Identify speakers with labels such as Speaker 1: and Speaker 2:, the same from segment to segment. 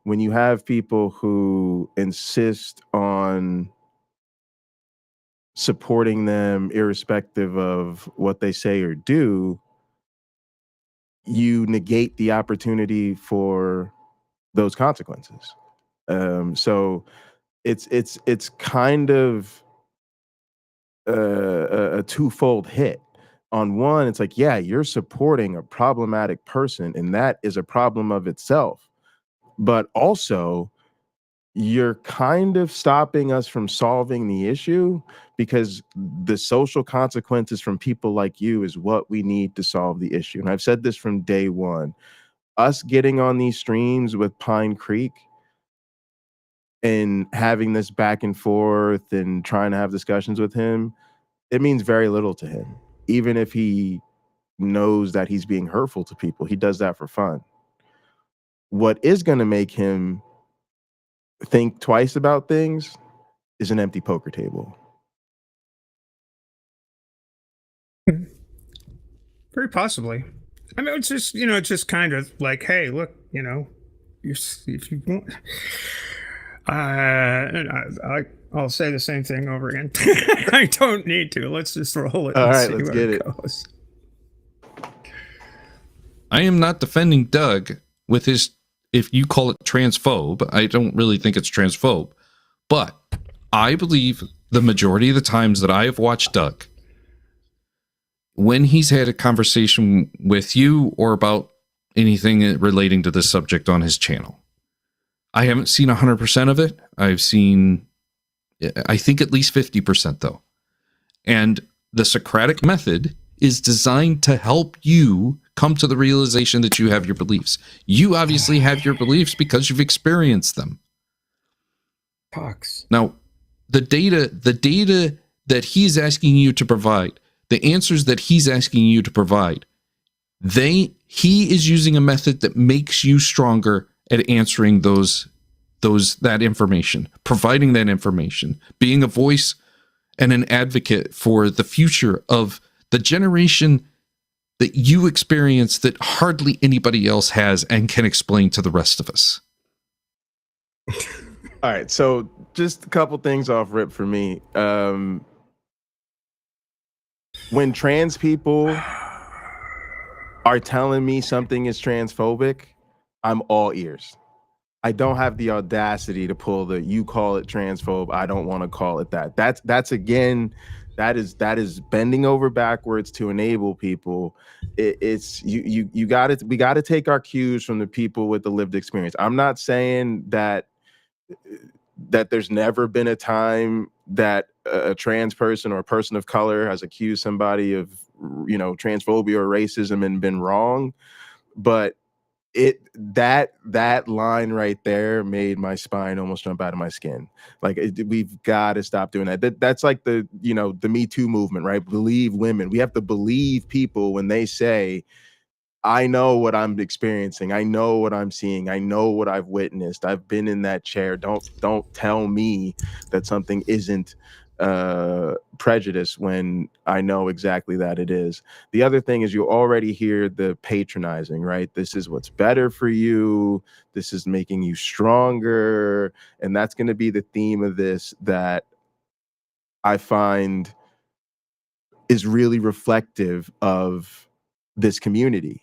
Speaker 1: when you have people who insist on supporting them irrespective of what they say or do, you negate the opportunity for those consequences. So it's kind of a twofold hit. On one, it's like, yeah, you're supporting a problematic person, and that is a problem of itself. But also, you're kind of stopping us from solving the issue, because the social consequences from people like you is what we need to solve the issue. And I've said this from day one. Us getting on these streams with Pine Creek and having this back and forth and trying to have discussions with him, it means very little to him. Even if he knows that he's being hurtful to people, he does that for fun. What is going to make him think twice about things is an empty poker table.
Speaker 2: Very possibly. I mean, it's just, it's just kind of like, hey, look, if you want, I'll say the same thing over again. I don't need to. Let's just roll it.
Speaker 1: All
Speaker 2: and
Speaker 1: right,
Speaker 2: see
Speaker 1: let's
Speaker 2: where
Speaker 1: get it.
Speaker 2: goes.
Speaker 3: I am not defending Doug with his, if you call it transphobe, I don't really think it's transphobe, but I believe the majority of the times that I have watched Doug, when he's had a conversation with you or about anything relating to this subject on his channel, I haven't seen 100% of it. I've seen, I think, at least 50% though. And the Socratic method is designed to help you come to the realization that you have your beliefs. You obviously have your beliefs because you've experienced them.
Speaker 2: Pox.
Speaker 3: Now, the data that he's asking you to provide, the answers that he's asking you to provide, he is using a method that makes you stronger at answering that information, providing that information, being a voice and an advocate for the future of the generation that you experience that hardly anybody else has and can explain to the rest of us.
Speaker 1: All right, so just a couple things off rip for me. When trans people are telling me something is transphobic, I'm all ears. I don't have the audacity to pull the "you call it transphobe, I don't want to call it that." That's again, that is bending over backwards to enable people. It's you got it. We got to take our cues from the people with the lived experience. I'm not saying that there's never been a time that a trans person or a person of color has accused somebody of, transphobia or racism and been wrong, but that line right there made my spine almost jump out of my skin. Like, we've got to stop doing that. That's like the Me Too movement, right? Believe women. We have to believe people when they say, I know what I'm experiencing. I know what I'm seeing. I know what I've witnessed. I've been in that chair. Don't tell me that something isn't prejudice when I know exactly that it is. The other thing is, you already hear the patronizing, right? This is what's better for you. This is making you stronger. And that's going to be the theme of this that I find is really reflective of this community.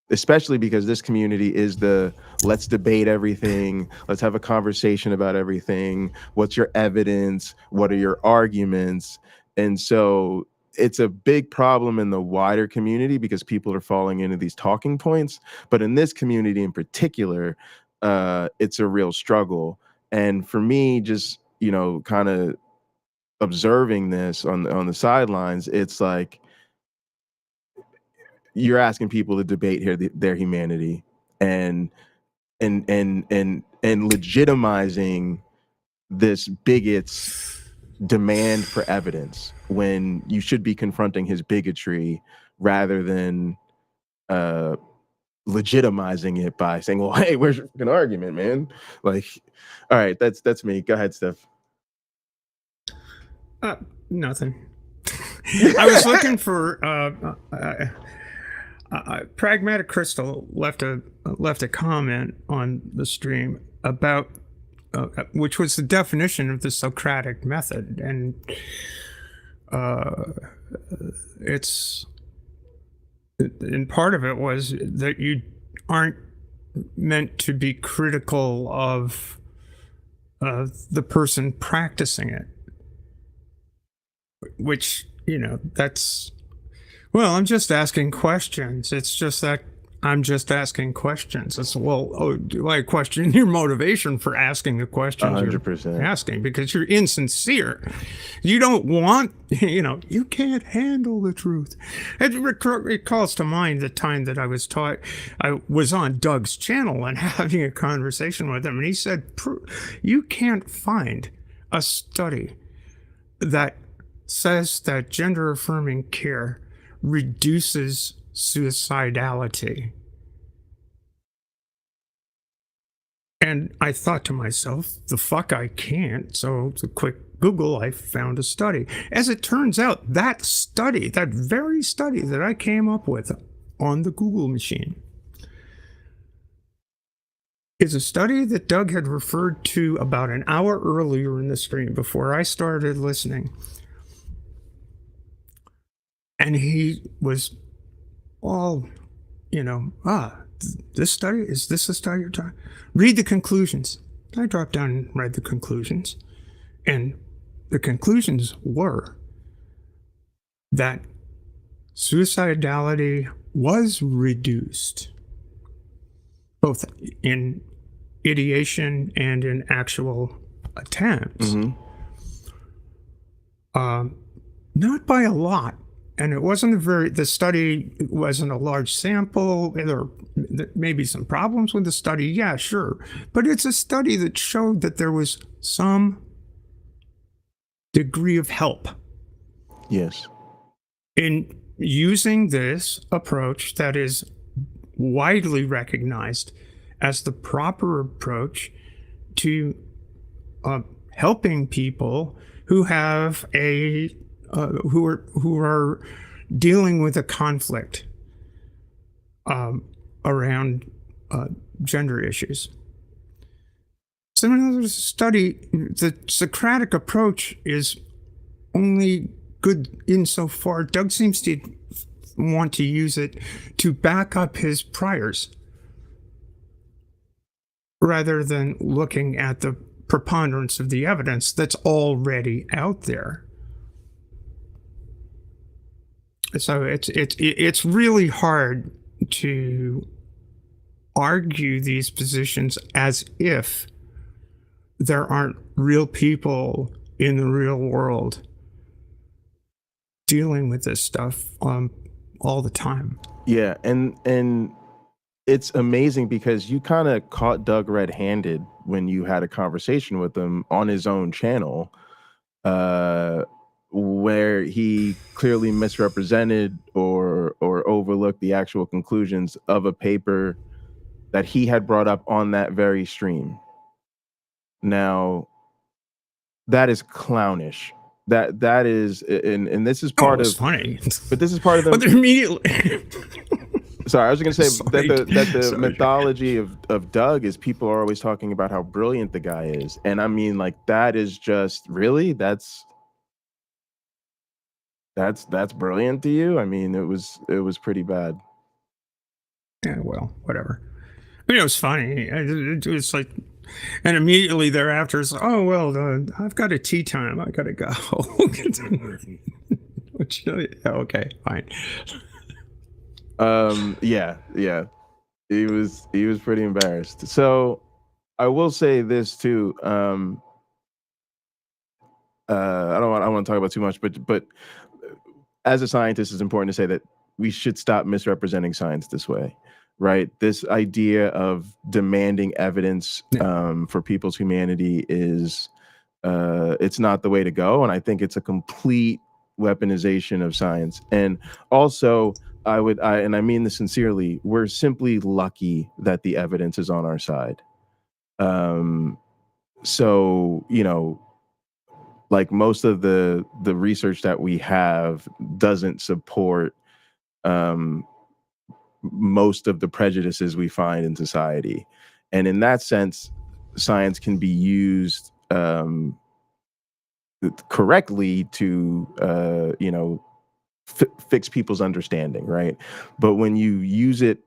Speaker 1: Especially because this community is the let's debate everything. Let's have a conversation about everything. What's your evidence? What are your arguments? And so it's a big problem in the wider community because people are falling into these talking points. But in this community in particular, it's a real struggle. And for me, just, kind of observing this on the sidelines, it's like, you're asking people to debate their humanity and legitimizing this bigot's demand for evidence when you should be confronting his bigotry rather than legitimizing it by saying, well, hey, where's your fucking argument, man? Like, all right, that's me. Go ahead, Steph.
Speaker 2: Nothing. I was looking for Pragmatic Crystal left a comment on the stream about which was the definition of the Socratic method, and and part of it was that you aren't meant to be critical of the person practicing it, which, that's, well, I'm just asking questions. It's just that I'm just asking questions. It's, do I question your motivation for asking the questions
Speaker 1: 100%.
Speaker 2: you're asking? Because you're insincere. You don't want, you can't handle the truth. It calls to mind the time that I was on Doug's channel and having a conversation with him, and he said, you can't find a study that says that gender affirming care reduces suicidality. And I thought to myself, the fuck I can't. So it's a quick Google, I found a study. As it turns out, that very study that I came up with on the Google machine is a study that Doug had referred to about an hour earlier in the stream before I started listening. And he was all, this study, is this a study you're talking? Read the conclusions. I dropped down and read the conclusions. And the conclusions were that suicidality was reduced, both in ideation and in actual attempts. Not by a lot. And it wasn't the study wasn't a large sample. There may be some problems with the study. Yeah, sure. But it's a study that showed that there was some degree of help.
Speaker 1: Yes.
Speaker 2: In using this approach that is widely recognized as the proper approach to helping people who have who are dealing with a conflict around gender issues. So in another study, the Socratic approach is only good insofar Doug seems to want to use it to back up his priors rather than looking at the preponderance of the evidence that's already out there. So it's really hard to argue these positions as if there aren't real people in the real world dealing with this stuff all the time.
Speaker 1: Yeah, and it's amazing because you kind of caught Doug red-handed when you had a conversation with him on his own channel, where he clearly misrepresented or overlooked the actual conclusions of a paper that he had brought up on that very stream. Now, that is clownish. That is, and this is part of
Speaker 2: funny.
Speaker 1: But this is part of the.
Speaker 2: But immediately.
Speaker 1: Sorry, I was going to say that the mythology of Doug is people are always talking about how brilliant the guy is, and I mean, like, that is just really that's brilliant to you. I mean, it was pretty bad.
Speaker 2: Yeah, well, whatever. I mean, it was funny. It was like, and immediately thereafter, it's like, oh well, I've got a tea time. I gotta go. Okay, fine.
Speaker 1: Yeah. He was pretty embarrassed. So I will say this too. I don't want to talk about too much, but as a scientist, it's important to say that we should stop misrepresenting science this way, right? This idea of demanding evidence for people's humanity is it's not the way to go, and I think it's a complete weaponization of science. And also, and I mean this sincerely, we're simply lucky that the evidence is on our side. So, like most of the research that we have doesn't support most of the prejudices we find in society. And in that sense, science can be used correctly to fix people's understanding, right? But when you use it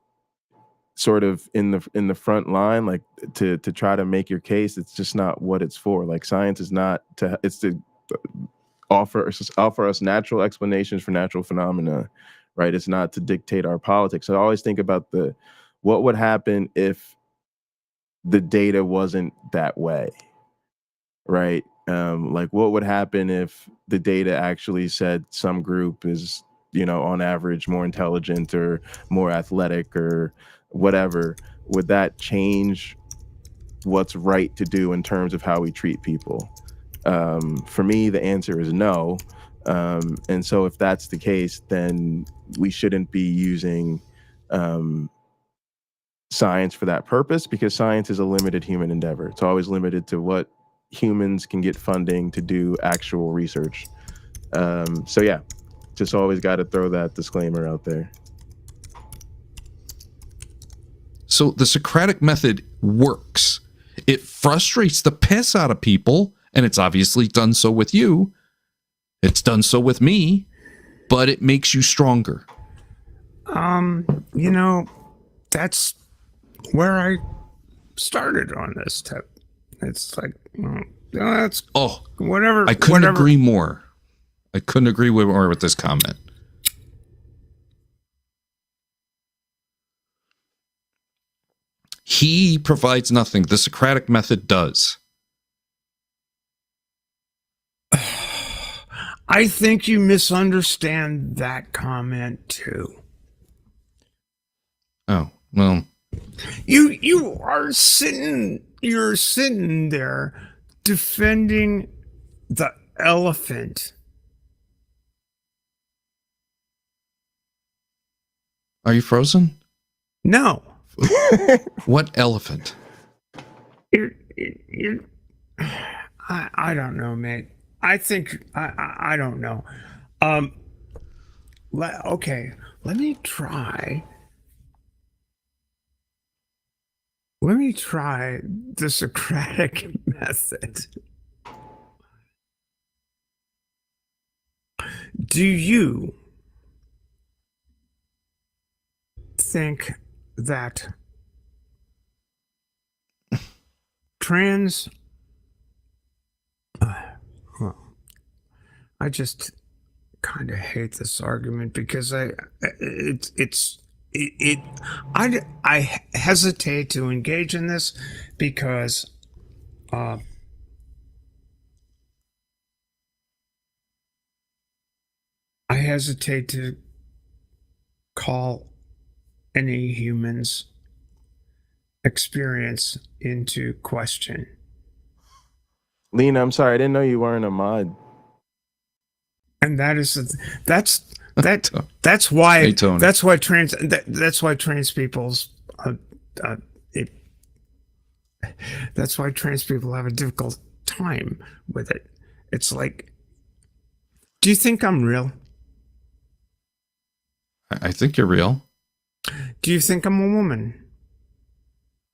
Speaker 1: sort of in the front line, like to try to make your case, it's just not what it's for. Like science is not to, it's to offer us natural explanations for natural phenomena, right? It's not to dictate our politics. I always think about what would happen if the data wasn't that way, right? Like what would happen if the data actually said some group is, on average more intelligent or more athletic or whatever? Would that change what's right to do in terms of how we treat people? For me, the answer is no. And so if that's the case, then we shouldn't be using science for that purpose, because science is a limited human endeavor. It's always limited to what humans can get funding to do actual research. So yeah, just always got to throw that disclaimer out there.
Speaker 3: So the Socratic method works. It frustrates the piss out of people, and it's obviously done so with you. It's done so with me, but it makes you stronger.
Speaker 2: That's where I started on this tip. It's like, that's whatever.
Speaker 3: I couldn't agree more. I couldn't agree more with this comment. He provides nothing. The Socratic method does.
Speaker 2: I think you misunderstand that comment too.
Speaker 3: Oh, well.
Speaker 2: You're sitting there defending the elephant.
Speaker 3: Are you frozen?
Speaker 2: No.
Speaker 3: What elephant?
Speaker 2: I don't know, mate. I think I don't know. Okay, let me try. Let me try the Socratic method. Do you think that I just kind of hate this argument because I hesitate to engage in this because I hesitate to call any human's experience into question.
Speaker 1: Lena, I'm sorry, I didn't know you weren't a mod.
Speaker 2: And that's why
Speaker 3: hey, Tony.
Speaker 2: that's why trans people's that's why trans people have a difficult time with it. It's like, do you think I'm real?
Speaker 3: I think you're real.
Speaker 2: Do you think I'm a woman?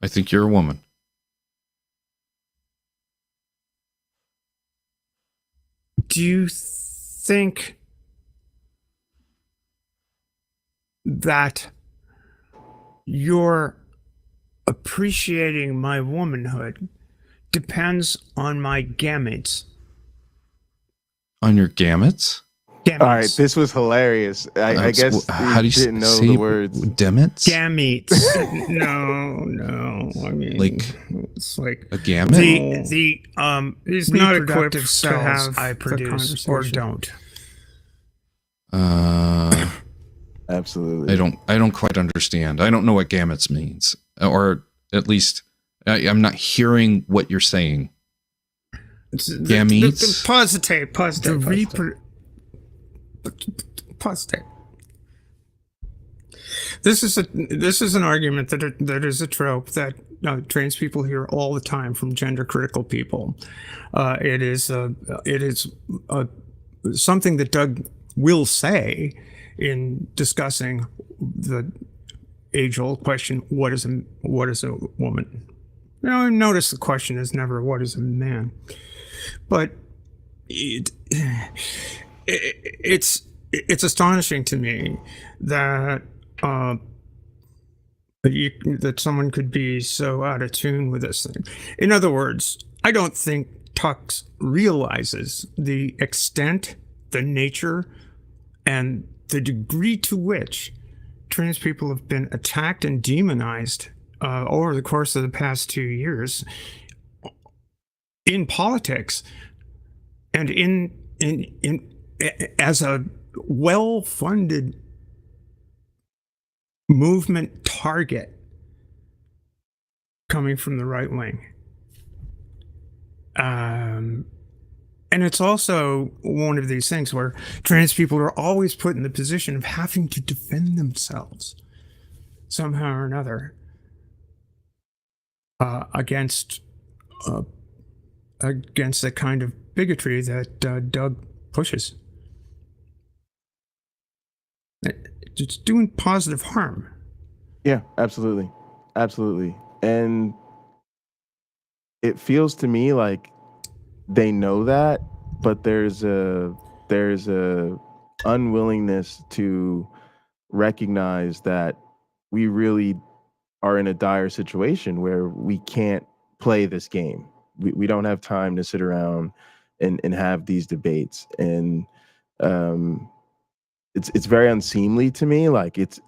Speaker 3: I think you're a woman.
Speaker 2: Do you think that your appreciating my womanhood depends on my gametes?
Speaker 3: On your gametes?
Speaker 2: Gametes.
Speaker 1: All right, this was hilarious. I guess
Speaker 3: how do you
Speaker 1: didn't know
Speaker 3: say
Speaker 1: the words.
Speaker 3: Gametes?
Speaker 2: Gametes. No. I mean,
Speaker 3: Like
Speaker 2: it's like
Speaker 3: a gamete?
Speaker 2: He's not equipped to have I produce or don't.
Speaker 1: Absolutely.
Speaker 3: I don't quite understand. I don't know what gametes means, or at least I'm not hearing what you're saying. Gametes.
Speaker 2: Pause the tape. Pause the tape. Pause the tape. This is an argument that is a trope that trans people hear all the time from gender critical people. It is something that Doug will say in discussing the age-old question: what is a woman? Notice the question is never what is a man, but it's astonishing to me that that someone could be so out of tune with this thing. In other words, I don't think Tux realizes the extent, the nature, and the degree to which trans people have been attacked and demonized over the course of the past 2 years in politics and in as a well-funded movement target coming from the right wing. And it's also one of these things where trans people are always put in the position of having to defend themselves somehow or another against the kind of bigotry that Doug pushes. It's doing positive harm.
Speaker 1: Yeah, absolutely. And it feels to me like they know that, but there's a unwillingness to recognize that we really are in a dire situation where we can't play this game. We don't have time to sit around and have these debates. And it's very unseemly to me. Like it's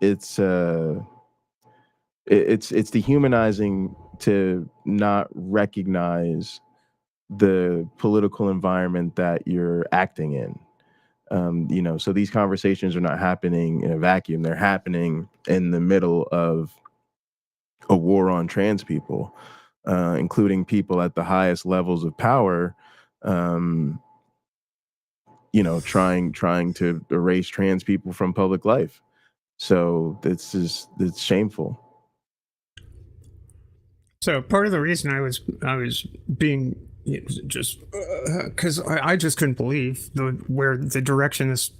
Speaker 1: dehumanizing to not recognize the political environment that you're acting in. So these conversations are not happening in a vacuum. They're happening in the middle of a war on trans people, including people at the highest levels of power, trying to erase trans people from public life. So it's shameful.
Speaker 2: So part of the reason I was being just because I just couldn't believe where the direction this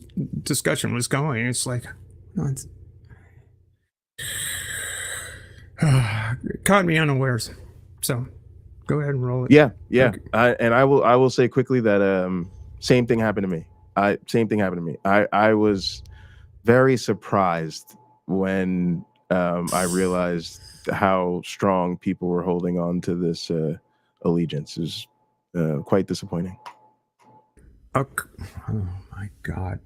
Speaker 2: discussion was going. It's like, caught me unawares. So go ahead and roll it.
Speaker 1: Yeah.
Speaker 2: Okay.
Speaker 1: I will say quickly that same thing happened to me. I was very surprised when I realized how strong people were holding on to this allegiance. Is quite disappointing.
Speaker 2: Okay. Oh my God.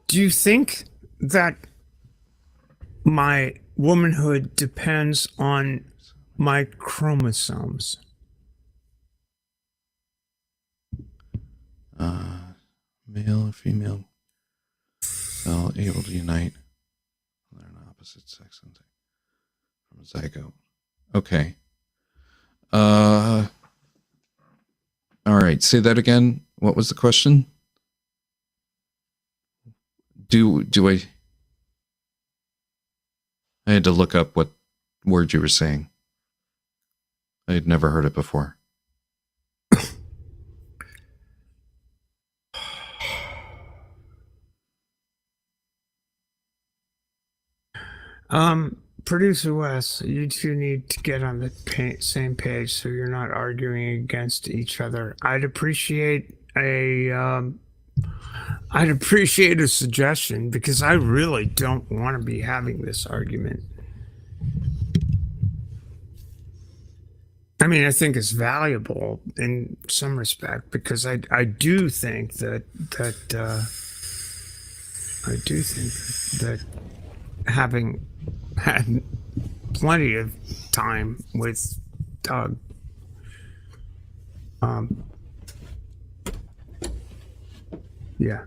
Speaker 2: Do you think that my womanhood depends on my chromosomes?
Speaker 3: Male or female cell able to unite their opposite sex from a zygote. Okay. All right. Say that again. What was the question? Do I had to look up what word you were saying. I had never heard it before.
Speaker 2: Producer Wes, you two need to get on the same page so you're not arguing against each other. I'd appreciate a suggestion, because I really don't want to be having this argument. I mean, I think it's valuable in some respect, because I do think that having had plenty of time with Doug, yeah,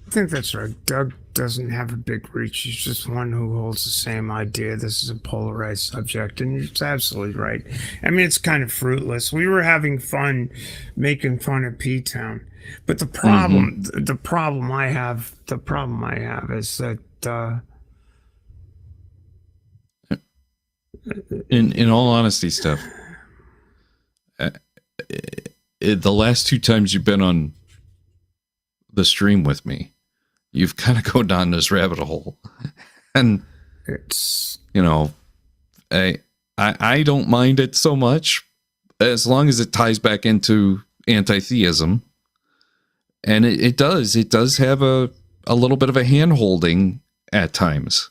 Speaker 2: I think that's right. Doug doesn't have a big reach. He's just one who holds the same idea. This is a polarized subject, and it's absolutely right. I mean, it's kind of fruitless. We were having fun making fun of P-Town, but the problem, the problem I have is that
Speaker 3: in all honesty, Steph, the last two times you've been on the stream with me, you've kind of go down this rabbit hole. And
Speaker 2: It's
Speaker 3: I don't mind it so much as long as it ties back into anti-theism. And it does have a little bit of a hand-holding at times.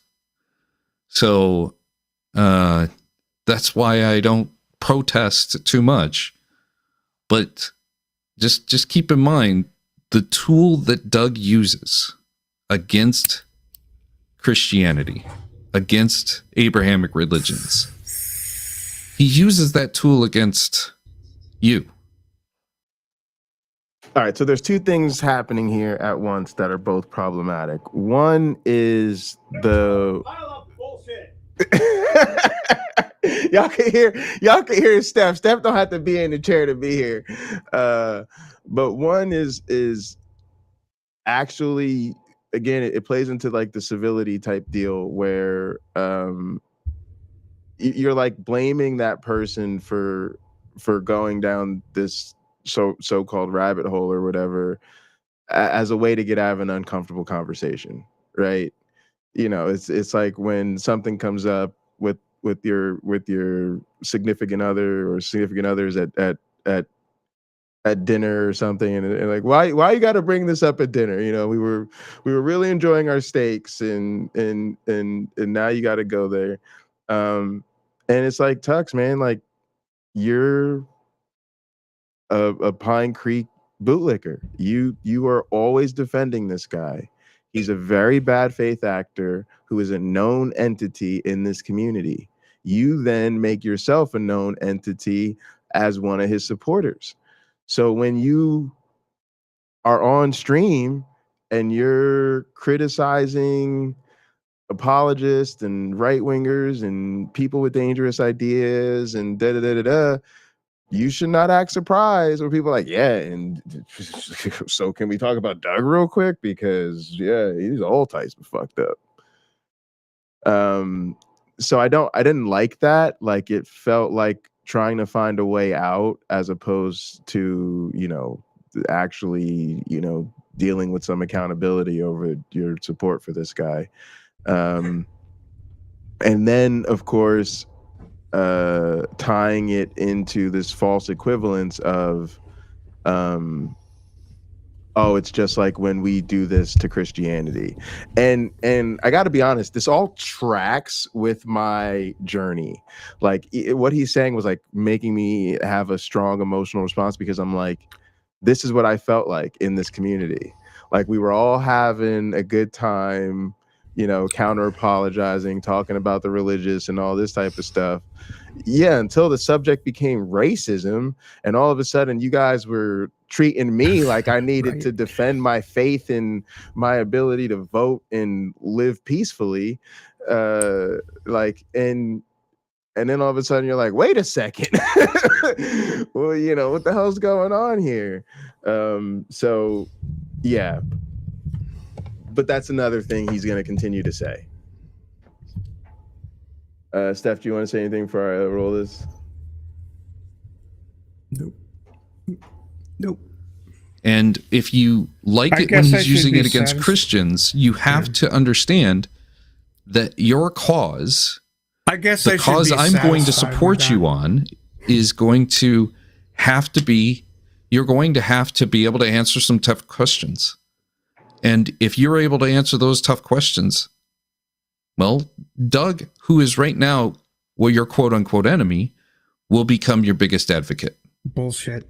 Speaker 3: So that's why I don't protest too much. But just keep in mind the tool that Doug uses against Christianity, against Abrahamic religions. He uses that tool against you.
Speaker 1: All right, so there's two things happening here at once that are both problematic. One is the y'all can hear Steph. Steph don't have to be in the chair to be here. But one is actually, again, it plays into like the civility type deal where you're like blaming that person for going down this so-called rabbit hole or whatever as a way to get out of an uncomfortable conversation, right? It's like when something comes up with your significant other or significant others at dinner or something, and like, why you got to bring this up at dinner? We were really enjoying our steaks, and now you got to go there. And it's like, Tux, man, like, you're a Pine Creek bootlicker. You are always defending this guy. He's a very bad faith actor who is a known entity in this community. You then make yourself a known entity as one of his supporters. So when you are on stream and you're criticizing apologists and right-wingers and people with dangerous ideas and da-da-da-da-da, you should not act surprised when people are like, yeah, and so can we talk about Doug real quick? Because, yeah, he's all types of fucked up. So I didn't like that. Like, it felt like trying to find a way out as opposed to, actually, dealing with some accountability over your support for this guy. And then, of course, tying it into this false equivalence of, it's just like when we do this to Christianity. And I got to be honest, this all tracks with my journey. Like, what he's saying was like making me have a strong emotional response, because I'm like, this is what I felt like in this community. Like, we were all having a good time, counter apologizing, talking about the religious and all this type of stuff. Yeah, until the subject became racism, and all of a sudden you guys were treating me like I needed to defend my faith and my ability to vote and live peacefully. And then all of a sudden you're like, wait a second. Well, what the hell's going on here? So yeah. But that's another thing he's going to continue to say. Steph, do you want to say anything before I roll this?
Speaker 2: Nope.
Speaker 3: And if you like it when he's using it against Christians, you have to understand that your cause, the cause I'm going to support you on, is going to have to be, you're going to have to be able to answer some tough questions. And if you're able to answer those tough questions, well, Doug, who is right now, your quote unquote enemy, will become your biggest advocate.
Speaker 2: Bullshit.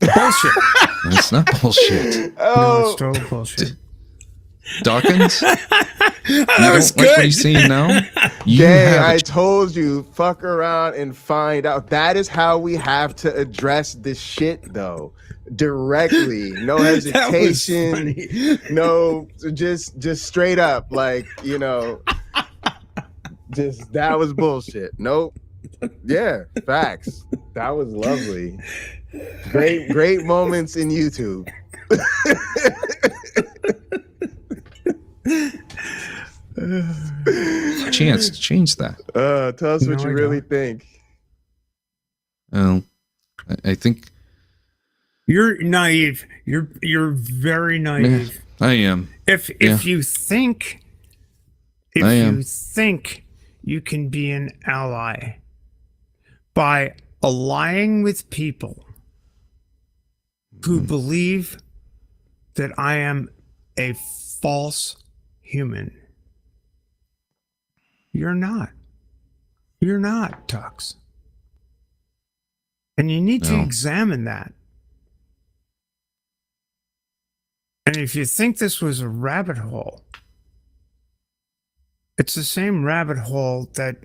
Speaker 3: It's not bullshit.
Speaker 2: No, it's total bullshit.
Speaker 3: Dawkins? You don't like what he's saying now?
Speaker 1: I told you, fuck around and find out. That is how we have to address this shit, though. Directly. No hesitation. No, just straight up. Like, just, that was bullshit. Nope. Yeah, facts. That was lovely. Great moments in YouTube.
Speaker 3: Chance to change that.
Speaker 1: Tell us what you really think.
Speaker 3: I think
Speaker 2: you're naive. You're very naive.
Speaker 3: I am.
Speaker 2: If you think you can be an ally by allying with people who believe that I am a false human, you're not. You're not, Tux. And you need to examine that. And if you think this was a rabbit hole, it's the same rabbit hole that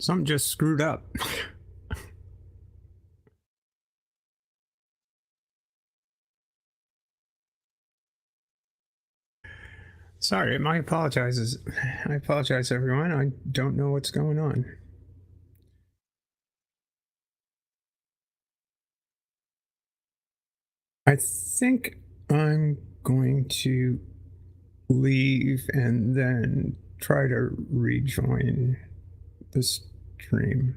Speaker 2: something just screwed up. Sorry, I apologize, everyone. I don't know what's going on. I think I'm going to leave and then try to rejoin the stream.